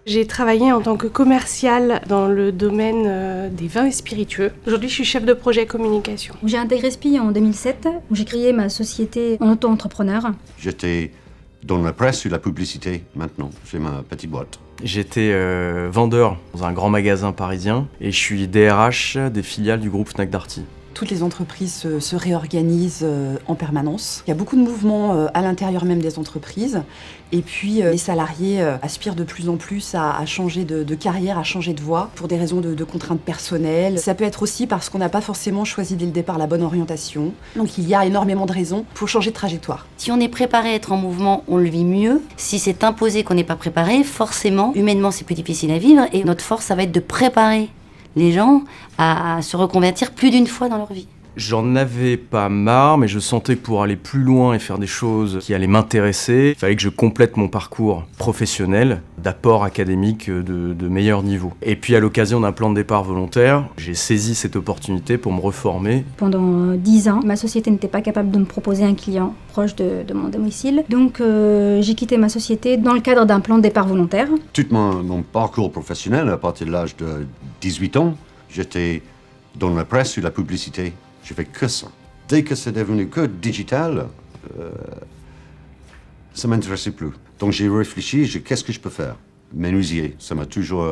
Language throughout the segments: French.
J'ai travaillé en tant que commerciale dans le domaine des vins et spiritueux. Aujourd'hui, je suis chef de projet communication. J'ai intégré SPI en 2007, où j'ai créé ma société en auto-entrepreneur. J'étais dans la presse et la publicité maintenant. J'ai ma petite boîte. J'étais vendeur dans un grand magasin parisien et je suis DRH des filiales du groupe Fnac Darty. Toutes les entreprises se réorganisent en permanence. Il y a beaucoup de mouvements à l'intérieur même des entreprises. Et puis les salariés aspirent de plus en plus à changer de carrière, à changer de voie pour des raisons de contraintes personnelles. Ça peut être aussi parce qu'on n'a pas forcément choisi dès le départ la bonne orientation. Donc il y a énormément de raisons pour changer de trajectoire. Si on est préparé à être en mouvement, on le vit mieux. Si c'est imposé qu'on n'est pas préparé, forcément, humainement c'est plus difficile à vivre. Et notre force, ça va être de préparer les gens à se reconvertir plus d'une fois dans leur vie. J'en avais pas marre, mais je sentais que pour aller plus loin et faire des choses qui allaient m'intéresser, il fallait que je complète mon parcours professionnel d'apport académique de meilleur niveau. Et puis à l'occasion d'un plan de départ volontaire, j'ai saisi cette opportunité pour me reformer. Pendant 10 ans, ma société n'était pas capable de me proposer un client proche de mon domicile. Donc j'ai quitté ma société dans le cadre d'un plan de départ volontaire. Tout mon parcours professionnel, à partir de l'âge de 18 ans, j'étais dans la presse et la publicité. Je fais que ça. Dès que c'est devenu que digital, ça m'intéressait plus. Donc j'ai réfléchi, qu'est-ce que je peux faire? Menuisier, ça m'a toujours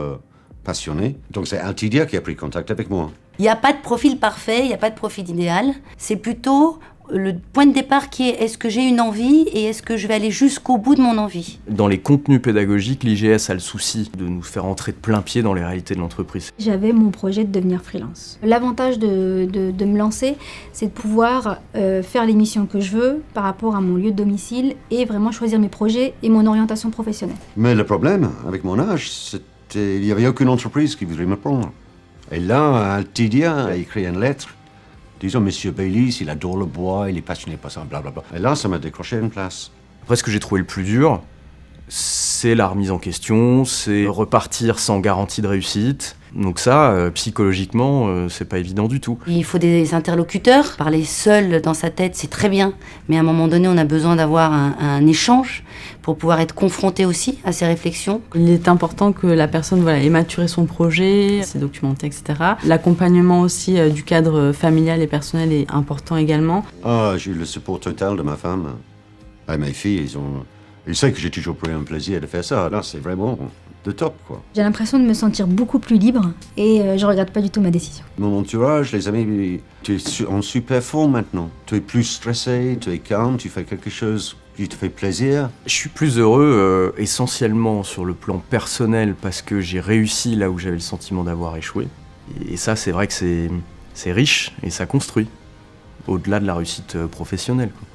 passionné. Donc c'est Altidia qui a pris contact avec moi. Il n'y a pas de profil parfait, il n'y a pas de profil idéal. C'est plutôt le point de départ qui est est-ce que j'ai une envie et est-ce que je vais aller jusqu'au bout de mon envie. Dans les contenus pédagogiques, l'IGS a le souci de nous faire entrer de plein pied dans les réalités de l'entreprise. J'avais mon projet de devenir freelance. L'avantage de me lancer, c'est de pouvoir faire les missions que je veux par rapport à mon lieu de domicile et vraiment choisir mes projets et mon orientation professionnelle. Mais le problème, avec mon âge, c'était il n'y avait aucune entreprise qui voudrait me prendre. Et là, Altidia a écrit une lettre. Disons, Monsieur Baylis, il adore le bois, il est passionné par ça, blablabla. Et là, ça m'a décroché une place. Après, ce que j'ai trouvé le plus dur, c'est la remise en question, c'est repartir sans garantie de réussite. Donc ça, psychologiquement, c'est pas évident du tout. Il faut des interlocuteurs. Parler seul dans sa tête, c'est très bien. Mais à un moment donné, on a besoin d'avoir un échange pour pouvoir être confronté aussi à ces réflexions. Il est important que la personne ait maturé son projet, s'est documenté, etc. L'accompagnement aussi du cadre familial et personnel est important également. J'ai eu le support total de ma femme. Et mes filles, ils savent que j'ai toujours pris un plaisir de faire ça. Là, c'est vraiment de top, quoi. J'ai l'impression de me sentir beaucoup plus libre et je regrette pas du tout ma décision. Mon entourage, les amis, tu es en super forme maintenant. Tu es plus stressé, tu es calme, tu fais quelque chose qui te fait plaisir. Je suis plus heureux essentiellement sur le plan personnel parce que j'ai réussi là où j'avais le sentiment d'avoir échoué. Et ça, c'est vrai que c'est riche et ça construit, au-delà de la réussite professionnelle, quoi.